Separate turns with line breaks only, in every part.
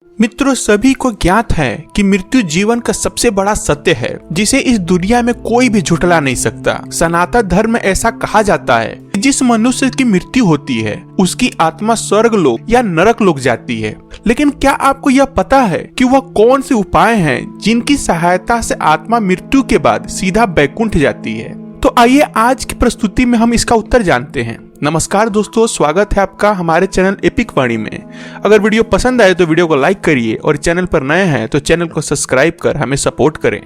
मित्रों, सभी को ज्ञात है कि मृत्यु जीवन का सबसे बड़ा सत्य है जिसे इस दुनिया में कोई भी झुठला नहीं सकता। सनातन धर्म में ऐसा कहा जाता है कि जिस मनुष्य की मृत्यु होती है उसकी आत्मा स्वर्ग लोक या नरक लोक जाती है। लेकिन क्या आपको यह पता है कि वह कौन से उपाय हैं जिनकी सहायता से आत्मा मृत्यु के बाद सीधा बैकुंठ जाती है? तो आइए आज की प्रस्तुति में हम इसका उत्तर जानते हैं। नमस्कार दोस्तों, स्वागत है आपका हमारे चैनल एपिक वाणी में। अगर वीडियो पसंद आए तो वीडियो को लाइक करिए और चैनल पर नए हैं तो चैनल को सब्सक्राइब कर हमें सपोर्ट करें।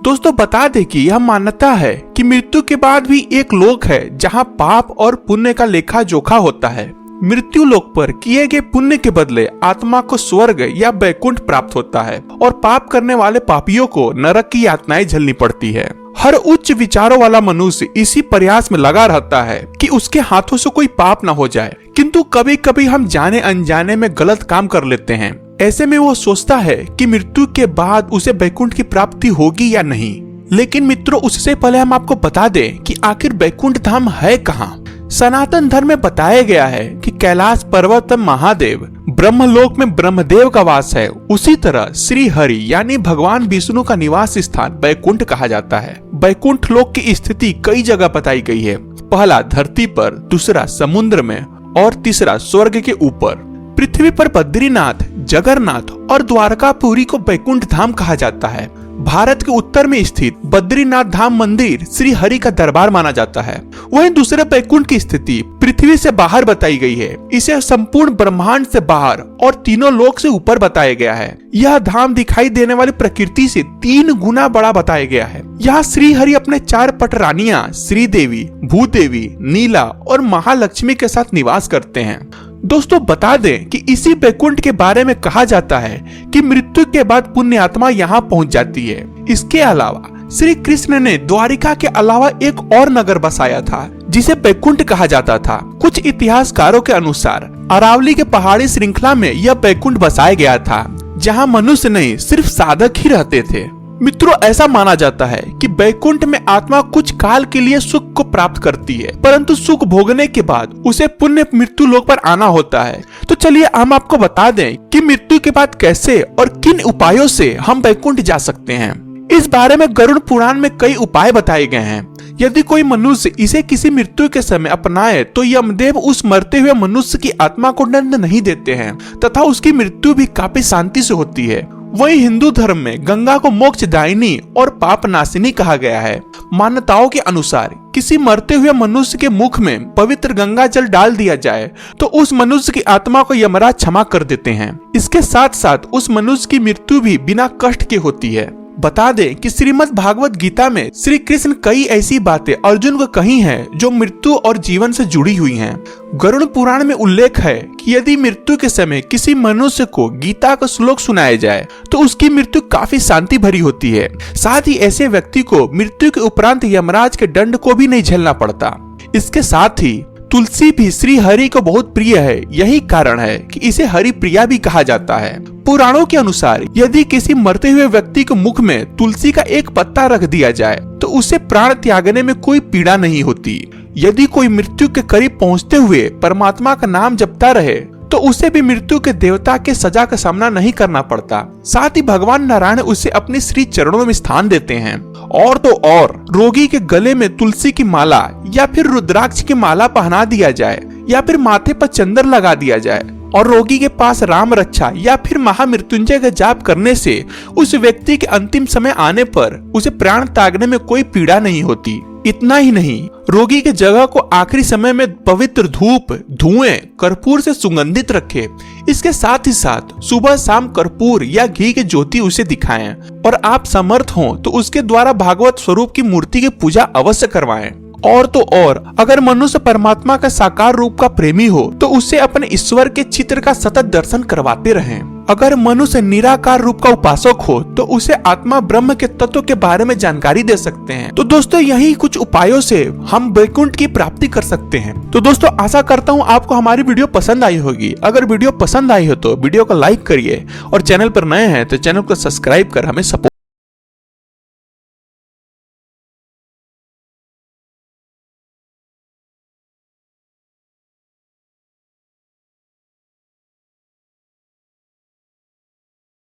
दोस्तों, बता दें कि यह मान्यता है कि मृत्यु के बाद भी एक लोक है जहां पाप और पुण्य का लेखा जोखा होता है। मृत्यु लोक पर किए गए पुण्य के बदले आत्मा को स्वर्ग या बैकुंठ प्राप्त होता है और पाप करने वाले पापियों को नरक की यातनाएं झेलनी पड़ती है। हर उच्च विचारों वाला मनुष्य इसी प्रयास में लगा रहता है कि उसके हाथों से कोई पाप न हो जाए, किंतु कभी कभी हम जाने अनजाने में गलत काम कर लेते हैं। ऐसे में वो सोचता है कि मृत्यु के बाद उसे बैकुंठ की प्राप्ति होगी या नहीं। लेकिन मित्रों, उससे पहले हम आपको बता दें कि आखिर बैकुंठ धाम है कहाँ। सनातन धर्म में बताया गया है कि कैलाश पर्वत महादेव ब्रह्मलोक में ब्रह्मदेव का वास है। उसी तरह श्री हरि यानी भगवान विष्णु का निवास स्थान बैकुंठ कहा जाता है। बैकुंठ लोक की स्थिति कई जगह बताई गई है। पहला धरती पर, दूसरा समुद्र में और तीसरा स्वर्ग के ऊपर। पृथ्वी पर बद्रीनाथ, जगन्नाथ और द्वारकापुरी को बैकुंठ धाम कहा जाता है। भारत के उत्तर में स्थित बद्रीनाथ धाम मंदिर श्री हरि का दरबार माना जाता है। वहीं दूसरे बैकुंठ की स्थिति पृथ्वी से बाहर बताई गई है। इसे संपूर्ण ब्रह्मांड से बाहर और तीनों लोक से ऊपर बताया गया है। यह धाम दिखाई देने वाली प्रकृति से 3 गुना बड़ा बताया गया है। यहाँ श्री हरि अपने 4 पटरानियां श्रीदेवी, भूदेवी, नीला और महालक्ष्मी के साथ निवास करते हैं। दोस्तों, बता दें कि इसी बैकुंठ के बारे में कहा जाता है कि मृत्यु के बाद पुण्य आत्मा यहाँ पहुँच जाती है। इसके अलावा श्री कृष्ण ने द्वारिका के अलावा एक और नगर बसाया था जिसे बैकुंठ कहा जाता था। कुछ इतिहासकारों के अनुसार अरावली के पहाड़ी श्रृंखला में यह बैकुंठ बसाया गया था, जहाँ मनुष्य नहीं सिर्फ साधक ही रहते थे। मित्रों, ऐसा माना जाता है कि बैकुंठ में आत्मा कुछ काल के लिए सुख को प्राप्त करती है, परंतु सुख भोगने के बाद उसे पुण्य मृत्यु लोक पर आना होता है। तो चलिए हम आपको बता दें कि मृत्यु के बाद कैसे और किन उपायों से हम बैकुंठ जा सकते हैं। इस बारे में गरुड़ पुराण में कई उपाय बताए गए हैं। यदि कोई मनुष्य इसे किसी मृत्यु के समय अपनाए तो यमदेव उस मरते हुए मनुष्य की आत्मा को दंड नहीं देते हैं तथा उसकी मृत्यु भी काफी शांति से होती है। वही हिंदू धर्म में गंगा को मोक्षदायिनी और पाप नाशिनी कहा गया है। मान्यताओं के अनुसार किसी मरते हुए मनुष्य के मुख में पवित्र गंगा जल डाल दिया जाए तो उस मनुष्य की आत्मा को यमराज क्षमा कर देते हैं। इसके साथ साथ उस मनुष्य की मृत्यु भी बिना कष्ट के होती है। बता दें कि श्रीमद् भागवत गीता में श्री कृष्ण कई ऐसी बातें अर्जुन को कही हैं जो मृत्यु और जीवन से जुड़ी हुई हैं। गरुड़ पुराण में उल्लेख है कि यदि मृत्यु के समय किसी मनुष्य को गीता का श्लोक सुनाया जाए तो उसकी मृत्यु काफी शांति भरी होती है। साथ ही ऐसे व्यक्ति को मृत्यु के उपरांत यमराज के दंड को भी नहीं झेलना पड़ता। इसके साथ ही तुलसी भी श्री हरि को बहुत प्रिय है। यही कारण है कि इसे हरि प्रिया भी कहा जाता है। पुराणों के अनुसार यदि किसी मरते हुए व्यक्ति के मुख में तुलसी का एक पत्ता रख दिया जाए तो उसे प्राण त्यागने में कोई पीड़ा नहीं होती। यदि कोई मृत्यु के करीब पहुंचते हुए परमात्मा का नाम जपता रहे तो उसे भी मृत्यु के देवता के सजा का सामना नहीं करना पड़ता। साथ ही भगवान नारायण उसे अपने श्री चरणों में स्थान देते हैं। और तो और रोगी के गले में तुलसी की माला या फिर रुद्राक्ष की माला पहना दिया जाए या फिर माथे पर चंदन लगा दिया जाए और रोगी के पास राम रक्षा या फिर महामृत्युंजय का जाप करने से उस व्यक्ति के अंतिम समय आने पर उसे प्राण त्यागने में कोई पीड़ा नहीं होती। इतना ही नहीं, रोगी के जगह को आखिरी समय में पवित्र धूप, धुएं, कर्पूर से सुगंधित रखे। इसके साथ ही साथ सुबह शाम कर्पूर या घी की ज्योति उसे दिखाएं और आप समर्थ हों तो उसके द्वारा भागवत स्वरूप की मूर्ति की पूजा अवश्य करवाएं। और तो और अगर मनुष्य परमात्मा का साकार रूप का प्रेमी हो तो उसे अपने ईश्वर के चित्र का सतत दर्शन करवाते रहें। अगर मनुष्य निराकार रूप का उपासक हो तो उसे आत्मा ब्रह्म के तत्व के बारे में जानकारी दे सकते हैं। तो दोस्तों, यही कुछ उपायों से हम बैकुंठ की प्राप्ति कर सकते हैं। तो दोस्तों, आशा करता हूँ आपको हमारी वीडियो पसंद आई होगी। अगर वीडियो पसंद आई हो तो वीडियो को लाइक करिए और चैनल पर नए हैं तो चैनल को सब्सक्राइब कर हमें सपोर्ट